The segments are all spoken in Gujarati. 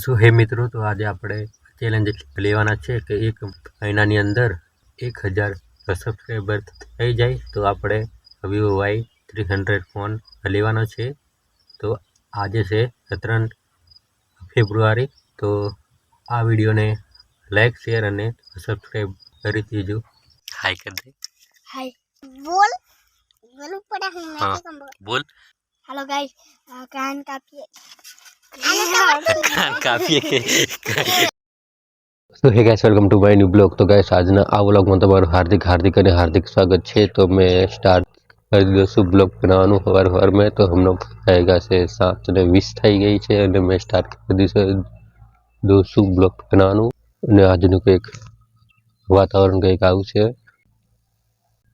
શું હે મિત્રો, તો આજે આપણે ચેલેન્જ લેવાના છે કે એક મહિનાની અંદર 1000 સબસ્ક્રાઈબર થઈ જાય તો આપણે Vivo Y300 ફોન લેવાનો છે. તો આજે છે 3 ફેબ્રુઆરી. તો આ વિડીયોને લાઈક, શેર અને સબસ્ક્રાઈબ કરી દીજો. હાય કરી દે. हाय बोल बोल पड़ा है मैं हाँ, क्या बोल बोल. हेलो गाइस कान काफी કાફી કે તો હે guys, welcome to my new blog. તો ગાઈસ, આજના આ વ્લોગમાં તમારું હાર્દિક સ્વાગત છે. તો મેં સ્ટાર્ટ કરી દીધો છું બ્લોગ બનાવવાનું સવારમાં. તો હમણાં વાગ્યા છે 7:20 થઈ ગઈ છે અને મેં સ્ટાર્ટ કરી દીધું છું બ્લોગ બનાવવાનું. અને આજનું કંઈક વાતાવરણ કંઈક આવું છે.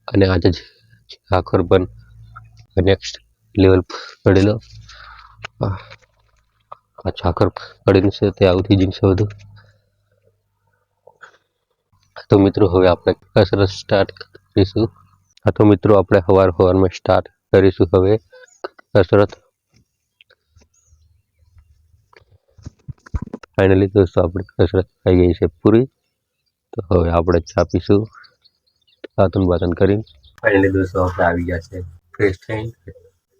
અને આજે જ આખર પણ નેક્સ્ટ લેવલ પડેલો આખર પડીને છે તે આવું થઈ જશે બધું. તો મિત્રો, હવે આપણે કસરત સ્ટાર્ટ કરીશું. તો મિત્રો, આપણે સવારમાં સ્ટાર્ટ કરીશું હવે કસરત. ફાઇનલી દોસ્તો, આપણી કસરત થઈ ગઈ છે પૂરી. તો હવે આપણે ચા પીશું બાતન કરીને. ફાઇનલી દોસ્તો, આપણે આવી ગયા છે ફ્રેશ થઈને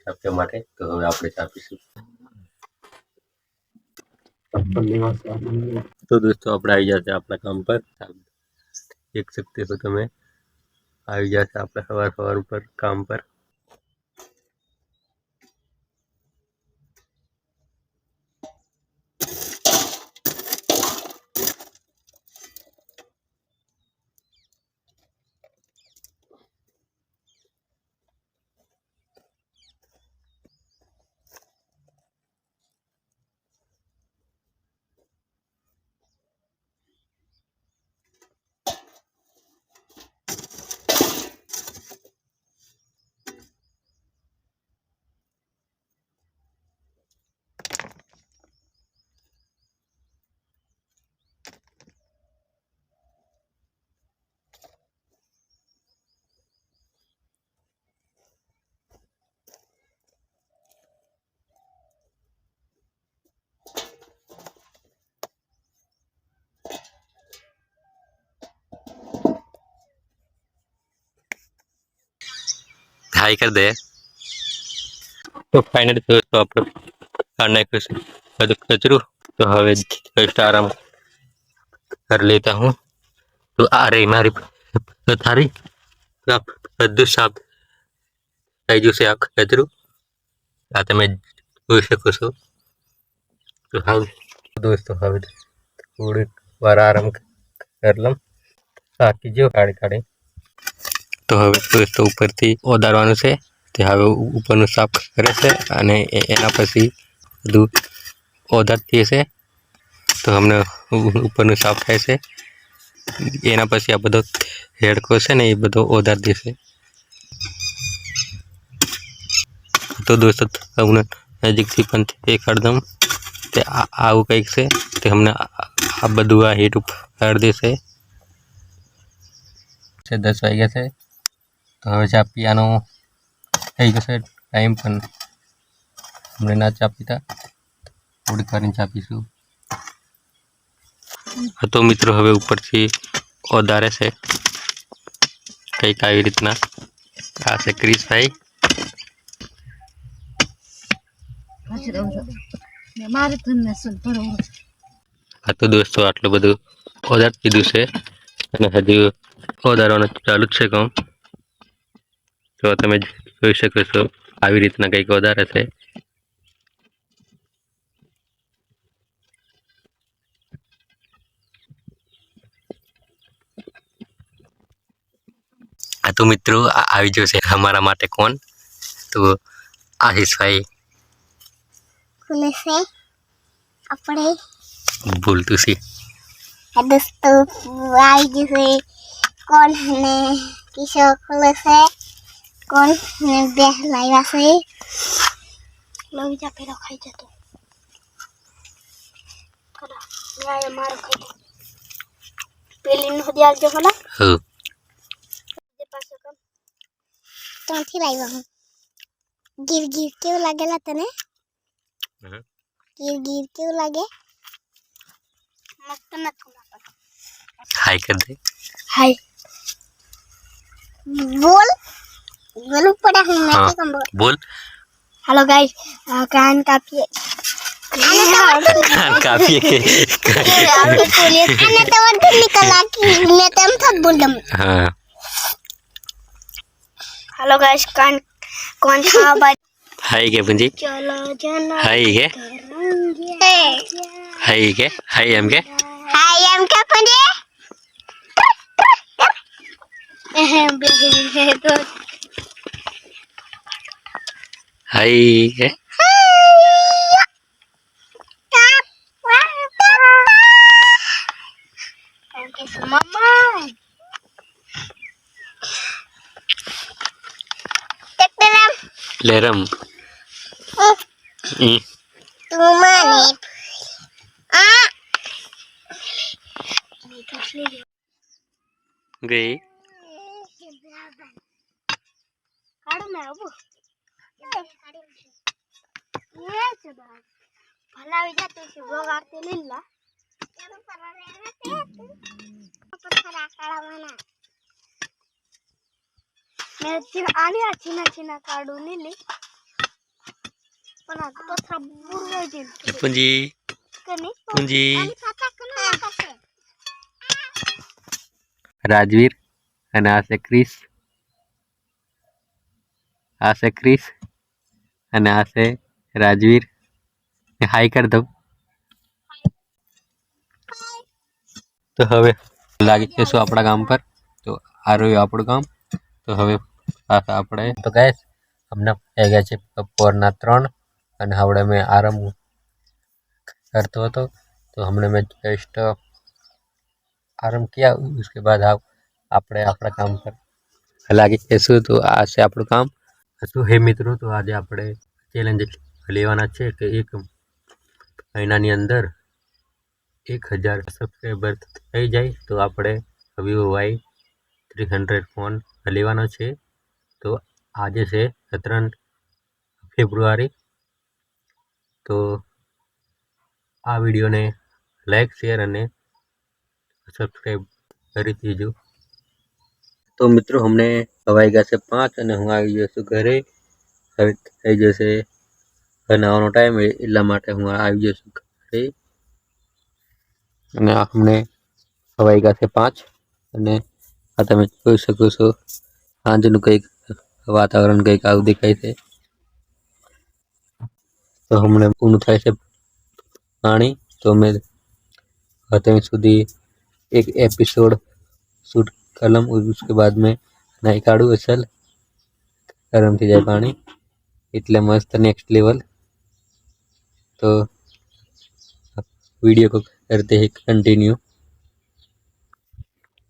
ચા પીવા માટે. તો હવે આપણે ચા પીશું. તો દોસ્તો, આપણે આવી ગયા છે આપણા કામ પર. દેખ सकते हो તમે, આવી ગયા છે આપણે સવાર ઉપર કામ પર. हाई कर दे. तो फाइनली दोस्तों, આપણે કાઢ નાખ્યું છે બધું કચરું. તો હવે જस्ट આરામ कर लेता हूँ. तो आ रही મારી પથારી. બધું સાફ થઈ ગયું છે આ કચરું. આ તમે જોઈ શકો છો. તો હવે દોસ્તો, હવે થોડીક વાર આરામ કરી લઉં. થાકી ગયો કાઢી. તો હવે દોસ્તો, ઉપરથી ઓદારવાનું છે. તે હવે ઉપરનું સાફ કરે છે અને એના પછી બધું ઓદારતી હશે. તો અમને ઉપરનું સાફ થાય છે. એના પછી આ બધો હેડકો છે ને એ બધો ઓદાર દેશે. તો દોસ્તો, તમને નજીકથી પણ દેખાડી દઉં. તે આવું કંઈક છે. તે અમને આ બધું આ હેઠ ઉપર દેશે. 10 વાગ્યા છે. તો હવે ચા પીવાનો થઈ ગયો છે ટાઈમ, પણ અમને ના ચા પીતા. થોડીક વારની ચા પીશું. તો મિત્રો, હવે ઉપરથી ઓદારે છે કંઈક આવી રીતના. આ છે ક્રિશભાઈ. હા તો દોસ્તો, આટલું બધું ઓદાર દીધું છે અને હજી ઓદારવાનું ચાલુ જ છે કામ. તો તમે જોઈ શકો છો આવી રીતના કંઈક ઓદારે છે. હા તો મિત્રો, આવી ગયો છે અમારા માટે કોણ? તો આશીષભાઈ. खुले से अपने બોલતું છે. दोस्तों आई जैसे कौन है किसो खुले से कौन है बेह लाया से लोग जा पे रखाई जातो करा न्याय मार खाई पेलिन हो दिया जो होला હા जे पास कम ત્યાંથી લાવ્યા હું ગીર ગીર કેવું લાગેલા તને ગીર ગીર કેવું લાગે मस्त नक्की हाय कर दे हाय बोल बोल पड़ा है मैं हाँ, कम बोल बोल हेलो गाइस कान काफी काफी है आने तो वक्त निकला कि मैं तम था बोलम हाँ हेलो गाइस कान कौन था बात हाय क्या पुंजी चलो जना हाय क्या हाय एम के हाय एम क्या पुंजी तो हाय क्या Mama. Tek dalam. लेरम Tuma ni. Ah. गई Kado na abu. Ye sudah. Phala wija tu subuh garti lilla. मैं चिन आली चिना चिना काढू निली पण आता पत्रा बुरवाय दिन पुंजी कनी पुंजी आणि खाता कना कसे राजवीर અને આ છે ક્રિસ અને આ છે રાજવીર હાય કર દઉં તો હવે લાગી જઈશું આપણા ગામ પર તો આ રહ્યું આપણું ગામ તો હવે પાછા આપણે તો ગાઈસ અમને થઈ ગયા છે બપોરના 3 અને હવે મેં આરામ करते हो तो हमने मैं जस्ट आराम किया उसके बाद આપણે આપણા કામ પર લાગી જઈશું તો આ છે આપણું કામ તો હે મિત્રો તો આજે આપણે ચેલેન્જ લેવાના છે કે એક મહિનાની અંદર 1000 સબસ્ક્રાઈબર થઈ જાય તો આપણે Vivo Y300 ફોન લેવાનો છે તો આજે છે 17 ફેબ્રુઆરી તો આ વિડીયોને લાઈક શેર અને સબસ્ક્રાઈબ કરી દીજો તો મિત્રો हमने હવાઈ ગયા છે 5 અને હું આવી ગયો છું ઘરે હવે થઈ જશે બનાવવાનો ટાઈમ એટલા માટે હું આવી ગયો છું ઘરે અને हमने હવાઈ ગયા છે 5 અને આ તમે જોઈ શકો છો સાંજનું કંઈક વાતાવરણ કંઈક આવું દેખાય છે તો हमने પૂર્ણ થાય છે पानी तो मैं अतः सुधी एक एपिसोड शूट कलम और उसके बाद में नहीं काढ़ू असल गरम थी जाए पानी इतने मस्त नेक्स्ट लेवल तो वीडियो को करते हैं कंटिन्यू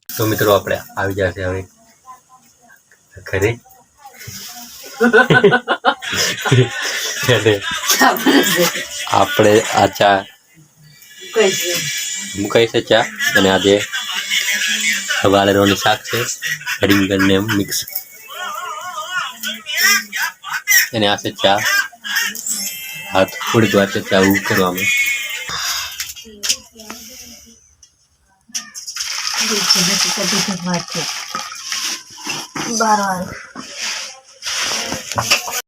तो मित्रों આપણે આવી જશે હવે ઘરે આપણે આ ચા મુકાઈ છે ચા અને આજે વાલેરોની શાક છે રીંગણને મિક્સ અને આ છે ચા હાથ થોડીક વાર છે ચા ઉકળવામાં बार